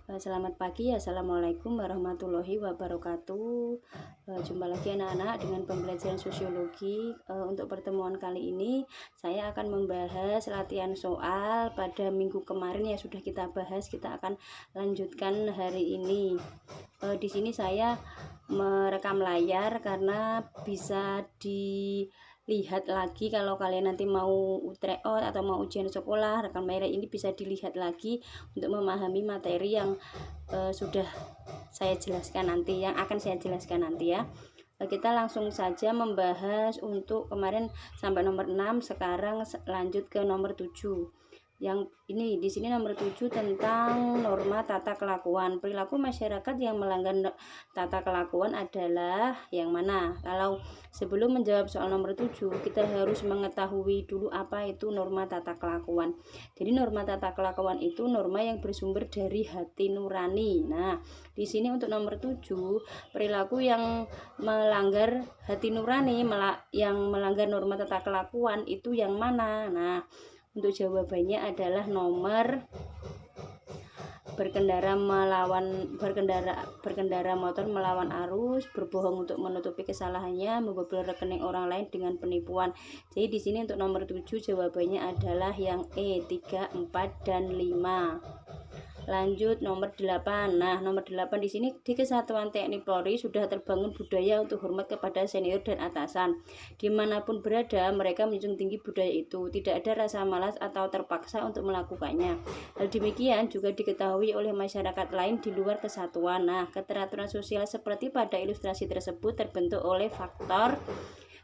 Selamat pagi, Assalamualaikum warahmatullahi wabarakatuh. Jumpa lagi anak-anak dengan pembelajaran sosiologi. Untuk pertemuan kali ini saya akan membahas latihan soal pada minggu kemarin yang sudah kita bahas. Kita akan lanjutkan hari ini. Di sini saya merekam layar karena bisa dilihat lagi kalau kalian nanti mau tryout atau mau ujian sekolah. Rekam layar ini bisa dilihat lagi untuk memahami materi yang sudah saya jelaskan nanti, yang akan saya jelaskan nanti ya. Kita langsung saja membahas untuk kemarin sampai nomor 6, sekarang lanjut ke nomor 7. Yang ini di sini nomor 7 tentang norma tata kelakuan. Perilaku masyarakat yang melanggar tata kelakuan adalah yang mana? Kalau sebelum menjawab soal nomor 7, kita harus mengetahui dulu apa itu norma tata kelakuan. Jadi norma tata kelakuan itu norma yang bersumber dari hati nurani. Nah, di sini untuk nomor 7, perilaku yang melanggar hati nurani, yang melanggar norma tata kelakuan itu yang mana? Nah, untuk jawabannya adalah nomor berkendara motor melawan arus, berbohong untuk menutupi kesalahannya, membobol rekening orang lain dengan penipuan. Jadi di sini untuk nomor 7 jawabannya adalah yang E, 3, 4 dan 5. Lanjut nomor 8. Nah, nomor 8 di sini di Kesatuan TNI Polri sudah terbangun budaya untuk hormat kepada senior dan atasan. Dimanapun berada, mereka menjunjung tinggi budaya itu. Tidak ada rasa malas atau terpaksa untuk melakukannya. Hal demikian juga diketahui oleh masyarakat lain di luar kesatuan. Nah, keteraturan sosial seperti pada ilustrasi tersebut terbentuk oleh faktor.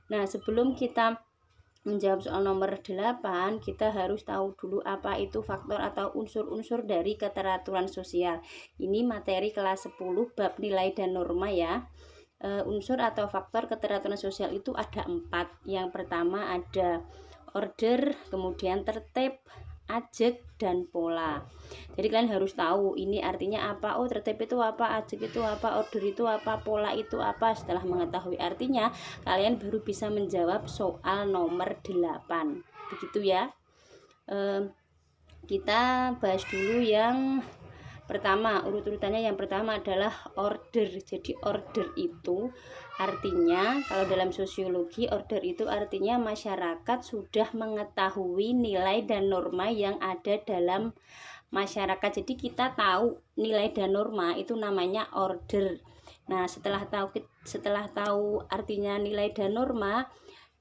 Nah, sebelum kita menjawab soal nomor 8, kita harus tahu dulu apa itu faktor atau unsur-unsur dari keteraturan sosial. Ini materi kelas 10 bab nilai dan norma ya. Unsur atau faktor keteraturan sosial itu ada 4. Yang pertama ada order, kemudian tertib, ajek, dan pola. Jadi kalian harus tahu ini artinya apa. Oh, tertib itu apa, ajek itu apa, order itu apa, pola itu apa. Setelah mengetahui artinya, kalian baru bisa menjawab soal nomor 8. Begitu ya. Kita bahas dulu yang pertama, urut-urutannya. Yang pertama adalah order. Jadi order itu artinya, kalau dalam sosiologi, order itu artinya masyarakat sudah mengetahui nilai dan norma yang ada dalam masyarakat. Jadi kita tahu nilai dan norma itu namanya order. Nah, setelah tahu artinya nilai dan norma,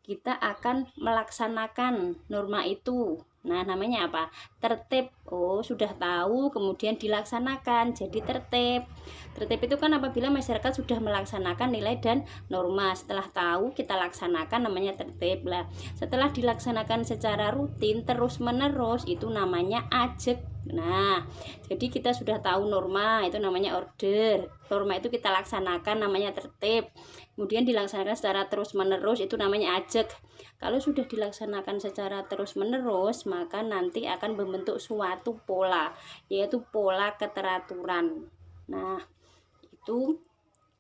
kita akan melaksanakan norma itu. Nah, namanya apa? Tertib. Oh, sudah tahu kemudian dilaksanakan jadi tertib. Tertib itu kan apabila masyarakat sudah melaksanakan nilai dan norma. Setelah tahu kita laksanakan namanya tertib lah. Setelah dilaksanakan secara rutin terus menerus itu namanya ajek. Nah, jadi kita sudah tahu norma itu namanya order. Norma itu kita laksanakan namanya tertib. Kemudian dilaksanakan secara terus menerus itu namanya ajek. Kalau sudah dilaksanakan secara terus menerus, maka nanti akan membentuk suatu pola, yaitu pola keteraturan. Nah, itu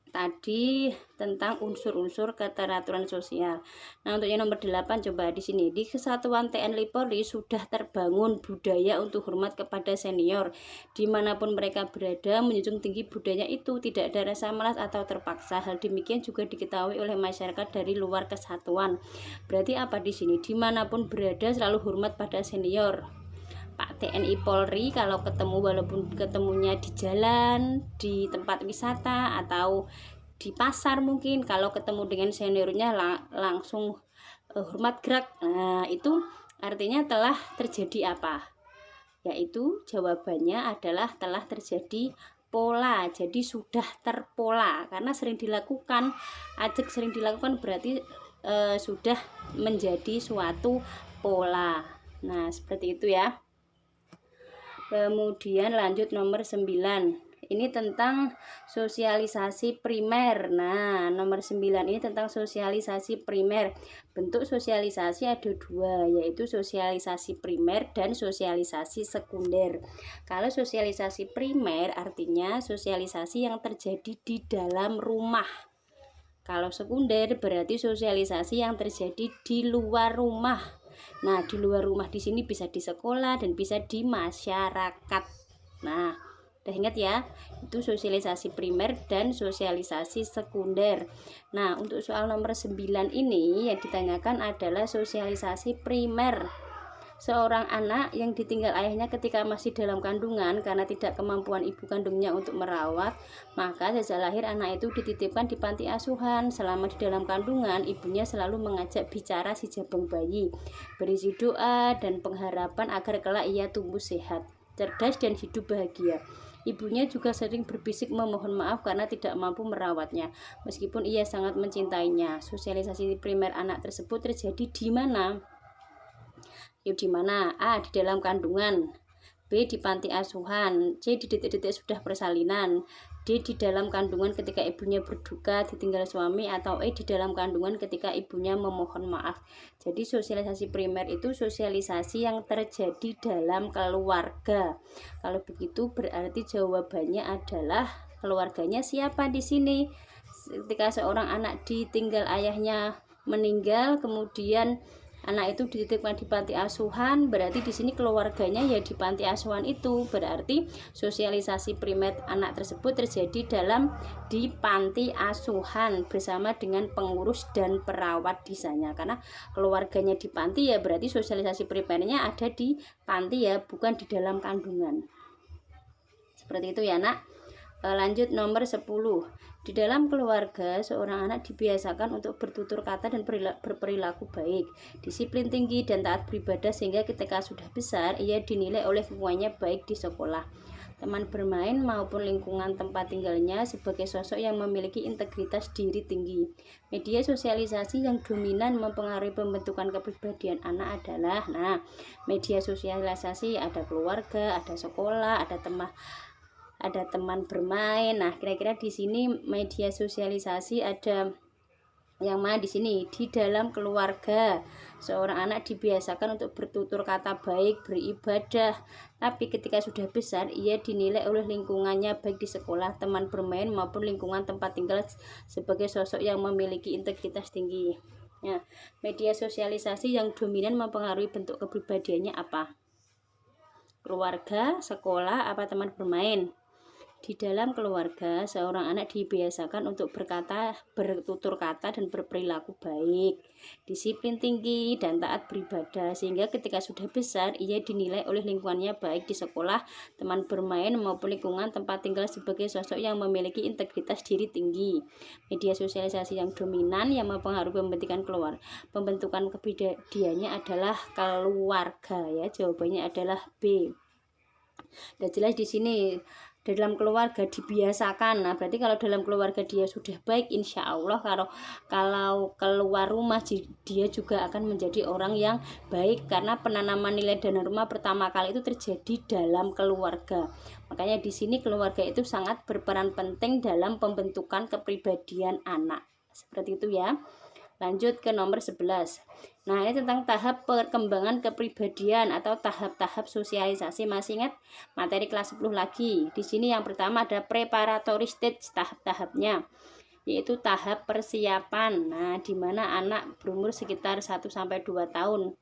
tadi tentang unsur-unsur keteraturan sosial. Nah, untuk yang nomor 8 coba di sini. Di Kesatuan TNI Polri sudah terbangun budaya untuk hormat kepada senior. Dimanapun mereka berada, menjunjung tinggi budaya itu, tidak ada rasa malas atau terpaksa. Hal demikian juga diketahui oleh masyarakat dari luar kesatuan. Berarti apa di sini? Dimanapun berada selalu hormat pada senior. Pak TNI Polri kalau ketemu, walaupun ketemunya di jalan, di tempat wisata, atau di pasar mungkin, kalau ketemu dengan seniornya langsung hormat gerak. Nah, itu artinya telah terjadi apa? Yaitu jawabannya adalah telah terjadi pola. Jadi sudah terpola karena sering dilakukan. Ajek sering dilakukan berarti sudah menjadi suatu pola. Nah, seperti itu ya. Kemudian lanjut nomor 9. Ini tentang sosialisasi primer. Nah, nomor 9 ini tentang sosialisasi primer. Bentuk sosialisasi ada 2, yaitu sosialisasi primer dan sosialisasi sekunder. Kalau sosialisasi primer artinya sosialisasi yang terjadi di dalam rumah. Kalau sekunder berarti sosialisasi yang terjadi di luar rumah. Nah, di luar rumah di sini bisa di sekolah dan bisa di masyarakat. Nah, Udah ingat ya? Itu sosialisasi primer dan sosialisasi sekunder. Nah, untuk soal nomor 9 ini yang ditanyakan adalah sosialisasi primer. Seorang anak yang ditinggal ayahnya ketika masih dalam kandungan karena tidak kemampuan ibu kandungnya untuk merawat, maka sejak lahir anak itu dititipkan di panti asuhan. Selama di dalam kandungan, ibunya selalu mengajak bicara si jabang bayi, berisi doa dan pengharapan agar kelak ia tumbuh sehat, cerdas dan hidup bahagia. Ibunya juga sering berbisik memohon maaf karena tidak mampu merawatnya, meskipun ia sangat mencintainya. Sosialisasi primer anak tersebut terjadi di mana? Yuk di mana? A. Di dalam kandungan. B. Di panti asuhan. C. Di detik-detik sudah persalinan. D. Di dalam kandungan ketika ibunya berduka ditinggal suami. Atau E. Di dalam kandungan ketika ibunya memohon maaf. Jadi sosialisasi primer itu sosialisasi yang terjadi dalam keluarga. Kalau begitu berarti jawabannya adalah keluarganya siapa di sini? Ketika seorang anak ditinggal ayahnya meninggal, kemudian anak itu dititipkan di panti asuhan, berarti di sini keluarganya ya di panti asuhan itu. Berarti sosialisasi primer anak tersebut terjadi di panti asuhan bersama dengan pengurus dan perawat di sana. Karena keluarganya di panti ya berarti sosialisasi primernya ada di panti ya, bukan di dalam kandungan. Seperti itu ya, Nak. Lanjut nomor 10. Di dalam keluarga, seorang anak dibiasakan untuk bertutur kata dan berperilaku baik, disiplin tinggi dan taat beribadah sehingga ketika sudah besar ia dinilai oleh lingkungannya baik di sekolah, teman bermain maupun lingkungan tempat tinggalnya sebagai sosok yang memiliki integritas diri tinggi. Media sosialisasi yang dominan mempengaruhi pembentukan kepribadian anak adalah media sosialisasi ada keluarga, ada sekolah, ada teman bermain. Nah, kira-kira di sini media sosialisasi ada yang mana di sini? Di dalam keluarga, seorang anak dibiasakan untuk bertutur kata baik, beribadah, tapi ketika sudah besar ia dinilai oleh lingkungannya baik di sekolah, teman bermain maupun lingkungan tempat tinggal sebagai sosok yang memiliki integritas tinggi. Nah, media sosialisasi yang dominan mempengaruhi bentuk kepribadiannya apa? Keluarga, sekolah, apa teman bermain? Di dalam keluarga, seorang anak dibiasakan untuk bertutur kata dan berperilaku baik, disiplin tinggi dan taat beribadah sehingga ketika sudah besar ia dinilai oleh lingkungannya baik di sekolah, teman bermain maupun lingkungan tempat tinggal sebagai sosok yang memiliki integritas diri tinggi. Media sosialisasi yang dominan yang mempengaruhi pembentukan kepribadiannya adalah keluarga ya. Jawabannya adalah B. Udah jelas di sini. Dalam keluarga dibiasakan. Nah, berarti kalau dalam keluarga dia sudah baik, insya Allah kalau keluar rumah dia juga akan menjadi orang yang baik, karena penanaman nilai dan norma pertama kali itu terjadi dalam keluarga. Makanya di sini keluarga itu sangat berperan penting dalam pembentukan kepribadian anak. Seperti itu ya. Lanjut ke nomor 11. Nah, ini tentang tahap perkembangan kepribadian atau tahap-tahap sosialisasi. Masih ingat materi kelas 10 lagi. Di sini yang pertama ada preparatory stage, tahap-tahapnya, yaitu tahap persiapan. Nah, di mana anak berumur sekitar 1 sampai 2 tahun.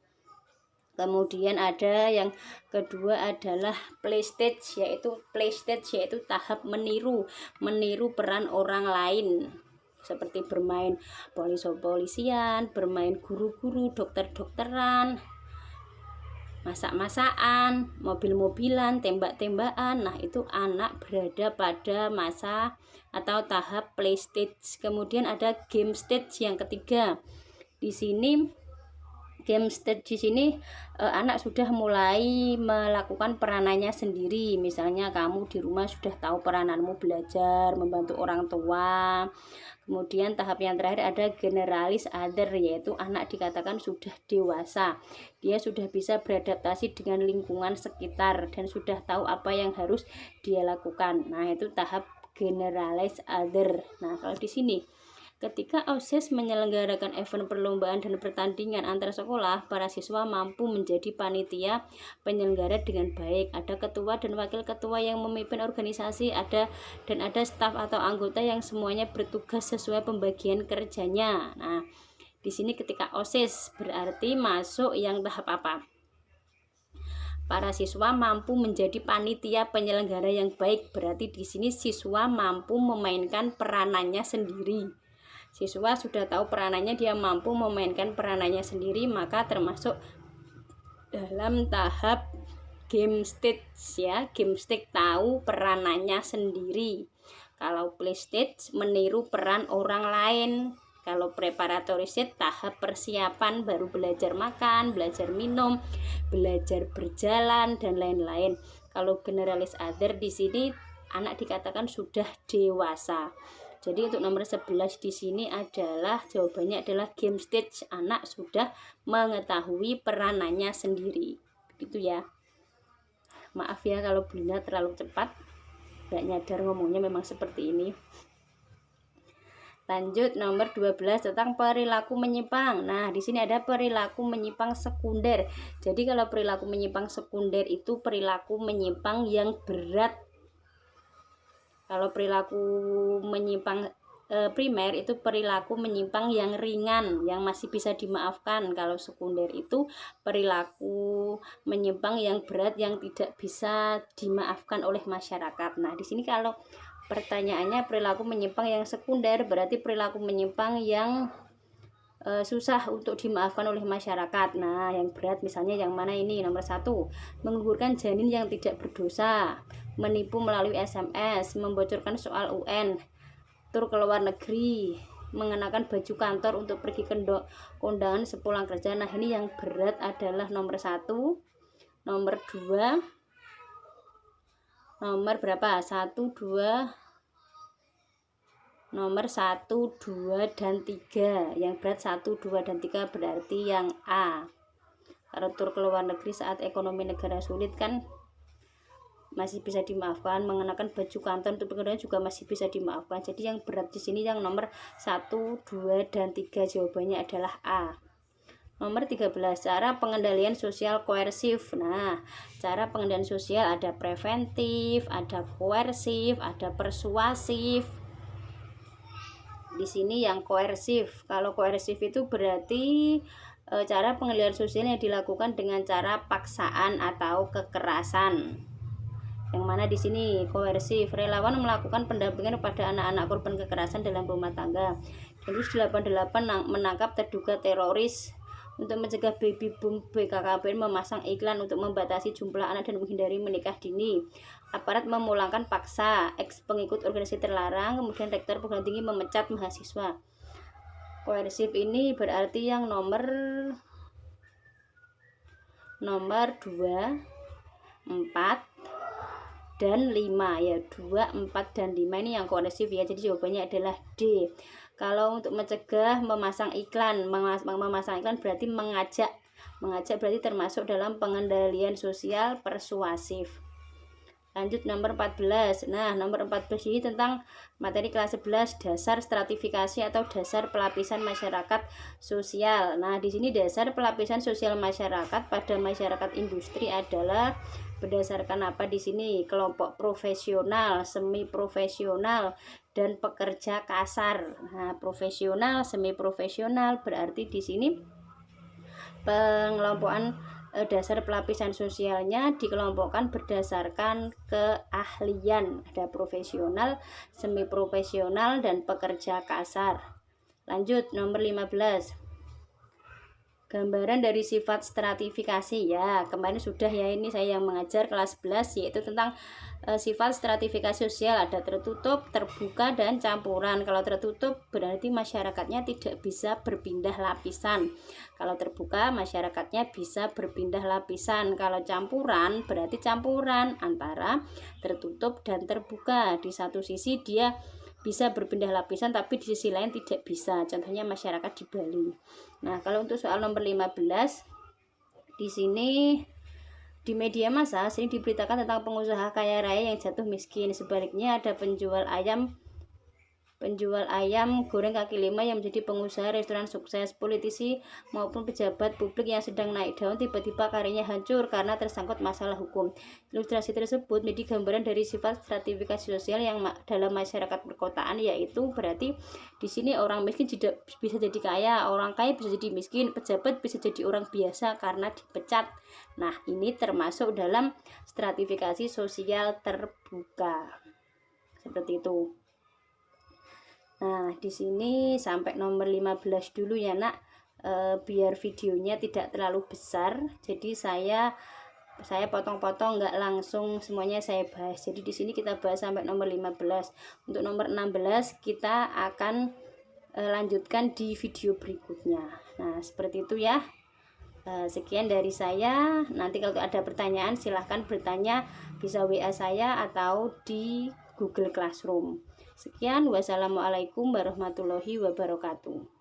Kemudian ada yang kedua adalah play stage, yaitu tahap meniru peran orang lain. Seperti bermain polisian, bermain guru-guru, dokter-dokteran, masak-masakan, mobil-mobilan, tembak-tembakan. Nah, itu anak berada pada masa atau tahap play stage. Kemudian ada game stage yang ketiga. Di sini game stage di sini anak sudah mulai melakukan peranannya sendiri. Misalnya kamu di rumah sudah tahu perananmu, belajar, membantu orang tua. Kemudian tahap yang terakhir ada generalis other, yaitu anak dikatakan sudah dewasa. Dia sudah bisa beradaptasi dengan lingkungan sekitar dan sudah tahu apa yang harus dia lakukan. Nah, itu tahap generalis other. Nah, kalau di sini ketika OSIS menyelenggarakan event perlombaan dan pertandingan antar sekolah, para siswa mampu menjadi panitia penyelenggara dengan baik. Ada ketua dan wakil ketua yang memimpin organisasi, ada staf atau anggota yang semuanya bertugas sesuai pembagian kerjanya. Nah, di sini ketika OSIS berarti masuk yang tahap apa? para siswa mampu menjadi panitia penyelenggara yang baik. Berarti di sini siswa mampu memainkan peranannya sendiri. Siswa sudah tahu peranannya, dia mampu memainkan peranannya sendiri, maka termasuk dalam tahap game stage ya. Game stage tahu peranannya sendiri. Kalau play stage meniru peran orang lain. Kalau preparatory stage tahap persiapan, baru belajar makan, belajar minum, belajar berjalan dan lain-lain. Kalau generalis other di sini anak dikatakan sudah dewasa. Jadi untuk nomor 11 di sini adalah jawabannya adalah game stage, anak sudah mengetahui peranannya sendiri. Begitu ya. Maaf ya kalau Bunda terlalu cepat, gak nyadar ngomongnya memang seperti ini. Lanjut nomor 12 tentang perilaku menyimpang. Nah, di sini ada perilaku menyimpang sekunder. Jadi kalau perilaku menyimpang sekunder itu perilaku menyimpang yang berat. Kalau perilaku menyimpang primer itu perilaku menyimpang yang ringan, yang masih bisa dimaafkan. Kalau sekunder itu perilaku menyimpang yang berat, yang tidak bisa dimaafkan oleh masyarakat. Nah, di sini kalau pertanyaannya perilaku menyimpang yang sekunder, berarti perilaku menyimpang yang susah untuk dimaafkan oleh masyarakat. Nah, yang berat misalnya yang mana ini? Nomor 1, menggugurkan janin yang tidak berdosa, menipu melalui SMS, membocorkan soal UN, tur ke luar negeri, mengenakan baju kantor untuk pergi ke kondangan sepulang kerja. Nah, ini yang berat adalah nomor 1, nomor 2, nomor berapa? 1, 2, nomor 1, 2, dan 3. Yang berat 1, 2, dan 3 berarti yang A. Kalau tur ke luar negeri saat ekonomi negara sulit kan masih bisa dimaafkan, mengenakan baju kantor untuk pekerjaan juga masih bisa dimaafkan. Jadi yang berat di sini yang nomor 1, 2, dan 3 jawabannya adalah A. Nomor 13, cara pengendalian sosial koersif. Nah, cara pengendalian sosial ada preventif, ada koersif, ada persuasif. Di sini yang koersif. Kalau koersif itu berarti cara pengendalian sosial yang dilakukan dengan cara paksaan atau kekerasan. Yang mana di sini koersif, relawan melakukan pendampingan kepada anak-anak korban kekerasan dalam rumah tangga. Densus 88 menangkap terduga teroris. Untuk mencegah baby boom, BKKBN memasang iklan untuk membatasi jumlah anak dan menghindari menikah dini. Aparat memulangkan paksa ex pengikut organisasi terlarang, kemudian rektor perguruan tinggi memecat mahasiswa. Koersif ini berarti yang nomor 2, 4, dan 5 ya. 2, 4, dan 5 ini yang koersif ya. Jadi jawabannya adalah D. Kalau untuk mencegah memasang iklan, memasang iklan berarti mengajak berarti termasuk dalam pengendalian sosial persuasif. Lanjut nomor 14. Nah, nomor 14 ini tentang materi kelas 11, dasar stratifikasi atau dasar pelapisan masyarakat sosial. Nah, di sini dasar pelapisan sosial masyarakat pada masyarakat industri adalah berdasarkan apa di sini? Kelompok profesional, semi profesional, dan pekerja kasar. Nah, profesional, semi profesional berarti di sini pengelompokan dasar pelapisan sosialnya dikelompokkan berdasarkan keahlian. Ada profesional, semi profesional, dan pekerja kasar. Lanjut nomor 15. Gambaran dari sifat stratifikasi ya. Kemarin sudah ya, ini saya yang mengajar kelas 11 yaitu tentang sifat stratifikasi sosial. Ada tertutup, terbuka, dan campuran. Kalau tertutup berarti masyarakatnya tidak bisa berpindah lapisan. Kalau terbuka masyarakatnya bisa berpindah lapisan. Kalau campuran berarti campuran antara tertutup dan terbuka. Di satu sisi dia bisa berpindah lapisan tapi di sisi lain tidak bisa. Contohnya masyarakat di Bali. Nah, kalau untuk soal nomor 15 di sini di media massa sering diberitakan tentang pengusaha kaya raya yang jatuh miskin. Sebaliknya ada penjual ayam penjual ayam goreng kaki lima yang menjadi pengusaha restoran sukses, politisi maupun pejabat publik yang sedang naik daun tiba-tiba karirnya hancur karena tersangkut masalah hukum. Ilustrasi tersebut menjadi gambaran dari sifat stratifikasi sosial yang dalam masyarakat perkotaan, yaitu berarti di sini orang miskin bisa jadi kaya, orang kaya bisa jadi miskin, pejabat bisa jadi orang biasa karena dipecat. Nah, ini termasuk dalam stratifikasi sosial terbuka. Seperti itu. Nah, di sini sampai nomor 15 dulu ya, Nak. Biar videonya tidak terlalu besar, jadi saya potong-potong, nggak langsung semuanya saya bahas. Jadi di sini kita bahas sampai nomor 15. Untuk nomor 16 kita akan lanjutkan di video berikutnya. Nah, seperti itu ya. Sekian dari saya. Nanti kalau ada pertanyaan silahkan bertanya, bisa WA saya atau di Google Classroom. Sekian, wassalamualaikum warahmatullahi wabarakatuh.